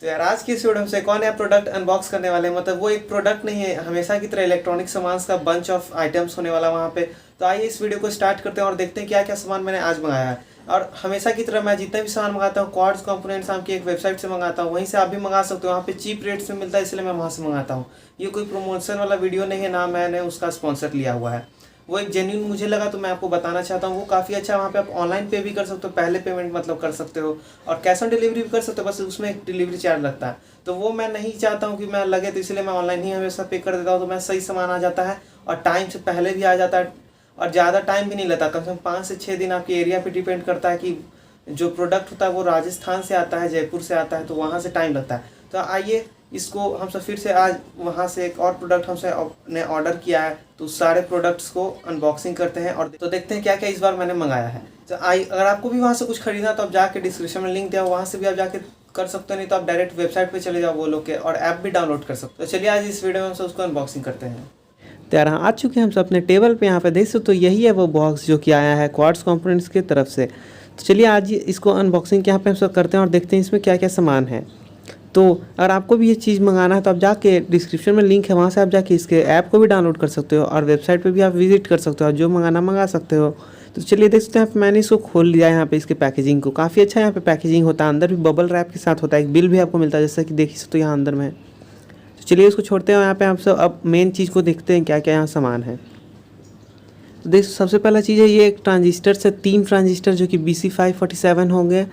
तो यार आज की इस वीडियो में से कौन नया प्रोडक्ट अनबॉक्स करने वाले हैं। मतलब वो एक प्रोडक्ट नहीं है, हमेशा की तरह इलेक्ट्रॉनिक सामान का बंच ऑफ आइटम्स होने वाला वहाँ पे। तो आइए इस वीडियो को स्टार्ट करते हैं और देखते हैं क्या क्या सामान मैंने आज मंगाया है। और हमेशा की तरह मैं जितने भी सामान मंगाता हूँ क्वाड्स कंपोनेंट्स नाम की एक वेबसाइट से मंगाता हूँ, वहीं से आप भी मंगा सकते हो। वहाँ पे चीप रेट्स में मिलता है, इसलिए मैं वहाँ से मंगाता हूँ। ये कोई प्रमोशन वाला वीडियो नहीं है, ना मैंने उसका स्पॉन्सर लिया हुआ है। वो एक जेन्युइन मुझे लगा तो मैं आपको बताना चाहता हूँ। वो काफ़ी अच्छा है। वहाँ पे आप ऑनलाइन पे भी कर सकते हो, पहले पेमेंट मतलब कर सकते हो, और कैश ऑन डिलीवरी भी कर सकते हो, बस उसमें एक डिलीवरी चार्ज लगता है। तो वो मैं नहीं चाहता हूँ कि मैं लगे, तो इसलिए मैं ऑनलाइन ही हमेशा पे कर देता हूँ। तो मैं सही सामान आ जाता है और टाइम से पहले भी आ जाता है, और ज़्यादा टाइम भी नहीं लेता। कम से कम 5 से 6 दिन आपके एरिया पर डिपेंड करता है कि जो प्रोडक्ट होता है वो राजस्थान से आता है, जयपुर से आता है, तो वहाँ से टाइम लगता है। तो आइए इसको हम सब फिर से आज वहाँ से एक और प्रोडक्ट हमसे ने ऑर्डर किया है, तो उस सारे प्रोडक्ट्स को अनबॉक्सिंग करते हैं और तो देखते हैं क्या क्या इस बार मैंने मंगाया है। तो अगर आपको भी वहाँ से कुछ खरीदना तो आप जाके डिस्क्रिप्शन में लिंक दिया, वहाँ से भी आप जाके कर सकते हो, नहीं तो आप डायरेक्ट वेबसाइट पे चले जाओ वो लोग के, और ऐप भी डाउनलोड कर सकते हो। तो चलिए आज इस वीडियो में हम उसको अनबॉक्सिंग करते हैं। तो यार आ चुके हैं हम सब अपने टेबल पे। यहाँ पे देख सकते तो यही है वो बॉक्स जो कि आया है क्वाड्स कंपोनेंट्स की तरफ से। तो चलिए आज इसको अनबॉक्सिंग यहाँ पे हम सब करते हैं और देखते हैं इसमें क्या क्या सामान है। तो अगर आपको भी ये चीज़ मंगाना है तो आप जाके डिस्क्रिप्शन में लिंक है, वहाँ से आप जाके इसके ऐप को भी डाउनलोड कर सकते हो और वेबसाइट पे भी आप विजिट कर सकते हो और जो मंगाना मंगा सकते हो। तो चलिए देख सकते हैं, मैंने इसको खोल लिया है। यहाँ पे इसके पैकेजिंग को काफ़ी अच्छा यहाँ पे पैकेजिंग होता है, अंदर भी बबल रैप के साथ होता है, एक बिल भी आपको मिलता है जैसा कि देख सकते हो यहाँ अंदर में। तो चलिए इसको छोड़ते हैं, यहाँ पे आप सब अब मेन चीज़ को देखते हैं क्या क्या यहाँ सामान है। तो देख सबसे पहला चीज़ है ये एक ट्रांजिस्टर से 3 ट्रांजिस्टर जो कि BC547 होंगे।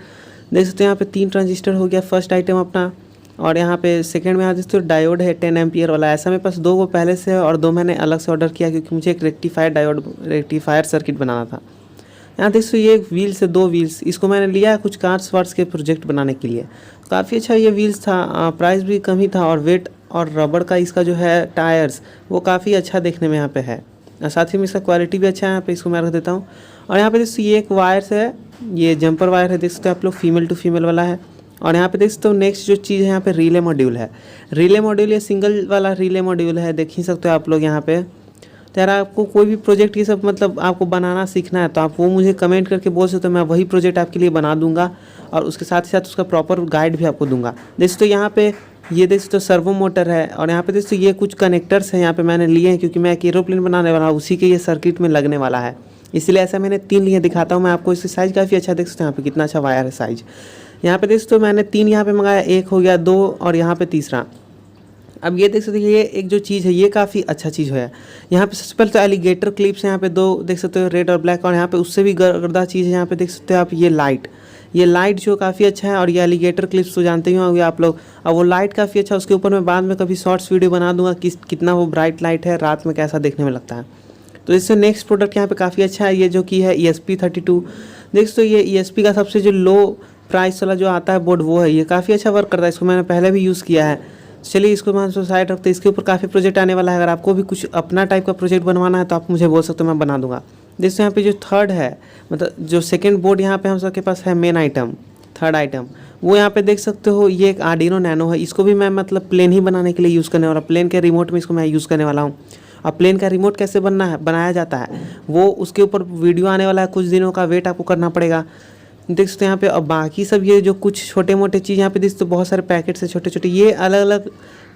देख सकते हैं यहाँ पे 3 ट्रांजिस्टर हो गया फर्स्ट आइटम अपना। और यहाँ पे सेकंड में देख सकते हो डायोड है 10 एम्पियर वाला। ऐसा मेरे पास 2 वो पहले से है और 2 मैंने अलग से ऑर्डर किया क्योंकि मुझे एक रेक्टिफायर सर्किट बनाना था। यहाँ देख सकते ये एक व्हील्स है, 2 व्हील्स। इसको मैंने लिया है कुछ कार्स वार्स के प्रोजेक्ट बनाने के लिए। काफ़ी अच्छा ये व्हील्स था, प्राइस भी कम ही था, और वेट और रबड़ का इसका जो है टायर्स वो काफ़ी अच्छा देखने में यहाँ पे है, और साथ ही में इसका क्वालिटी भी अच्छा है। यहाँ पे इसको मैं रख देता हूँ। और यहाँ पे देख सकते ये एक वायर्स है, ये जंपर वायर है, देख सकते हो आप लोग, फीमेल टू फीमेल वाला है। और यहाँ पे देख सकते हो नेक्स्ट जो चीज़ है यहाँ पे रिले मॉड्यूल है। रिले मॉड्यूल ये सिंगल वाला रिले मॉड्यूल है, देख ही सकते हो आप लोग यहाँ पे। तो यार आपको कोई भी प्रोजेक्ट ये सब मतलब आपको बनाना सीखना है तो आप वो मुझे कमेंट करके बोल सकते हो, मैं वही प्रोजेक्ट आपके लिए बना दूंगा और उसके साथ ही साथ उसका प्रॉपर गाइड भी आपको दूंगा। देख सकते हो यहाँ पे ये देख सकते हो सर्वो मोटर है, और यहाँ पे देख सकते हो ये कुछ कनेक्टर्स हैं यहाँ पे मैंने लिए हैं क्योंकि मैं एक एरोप्लेन बनाने वाला हूँ, उसी के ये सर्किट में लगने वाला है, इसलिए ऐसा मैंने 3 लिए। दिखाता हूँ मैं आपको, इसकी साइज़ काफ़ी अच्छा देख सकते हो यहाँ पे कितना अच्छा वायर है साइज़। यहाँ पे देख सकते हो मैंने 3 यहाँ पे मंगाया, एक हो गया, 2 और यहाँ पे तीसरा। अब ये देख सकते हो ये एक जो चीज़ है ये काफ़ी अच्छा चीज़ है। यहाँ पे सबसे पहले तो एलिगेटर क्लिप्स हैं यहाँ पे 2 देख सकते हो, रेड और ब्लैक। और यहाँ पे उससे भी गर्दा चीज़ है यहाँ पे देख सकते हो आप, ये लाइट जो काफ़ी अच्छा है। और ये एलिगेटर क्लिप्स तो जानते ही होंगे आप लोग, और वो लाइट काफ़ी अच्छा। उसके ऊपर मैं बाद में कभी शॉर्ट्स वीडियो बना दूंगा कि कितना वो ब्राइट लाइट है, रात में कैसा देखने में लगता है। तो इससे नेक्स्ट प्रोडक्ट यहाँ पे काफ़ी अच्छा है, ये जो कि है ESP32। देख सकते हो ये ESP का सबसे जो लो प्राइस वाला जो आता है बोर्ड वो है, ये काफ़ी अच्छा वर्क करता है, इसको मैंने पहले भी यूज़ किया है। चलिए इसको मैं साइड रखते हैं, इसके ऊपर काफ़ी प्रोजेक्ट आने वाला है। अगर आपको भी कुछ अपना टाइप का प्रोजेक्ट बनवाना है तो आप मुझे बोल सकते हो, मैं बना दूंगा। देखो यहाँ पे जो थर्ड है, मतलब जो सेकंड बोर्ड यहाँ पे हम सबके पास है मेन आइटम, थर्ड आइटम वो यहाँ पे देख सकते हो, ये एक आर्डिनो नैनो है। इसको भी मैं मतलब प्लेन ही बनाने के लिए यूज़ करने वाला, प्लेन के रिमोट में इसको मैं यूज़ करने वाला हूँ। और प्लेन का रिमोट कैसे बनाया जाता है वो उसके ऊपर वीडियो आने वाला है, कुछ दिनों का वेट आपको करना पड़ेगा। देख सकते हैं यहाँ पे। अब बाकी सब ये जो कुछ छोटे मोटे चीज़ यहाँ पे देख सकते हो, बहुत सारे पैकेट्स है छोटे छोटे, ये अलग अलग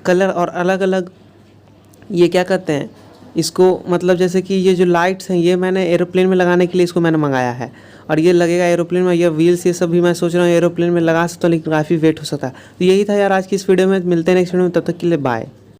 कलर और अलग अलग ये क्या करते हैं इसको, मतलब जैसे कि ये जो लाइट्स हैं ये मैंने एरोप्लेन में लगाने के लिए इसको मैंने मंगाया है, और ये लगेगा एरोप्लेन में। ये व्हील्स ये सब भी मैं सोच रहा हूँ एरोप्लेन में लगा सकता हूँ, लेकिन काफ़ी वेट हो सकता है। तो यही था यार आज की इस वीडियो में, मिलते हैं नेक्स्ट वीडियो में, तब तक के लिए बाय।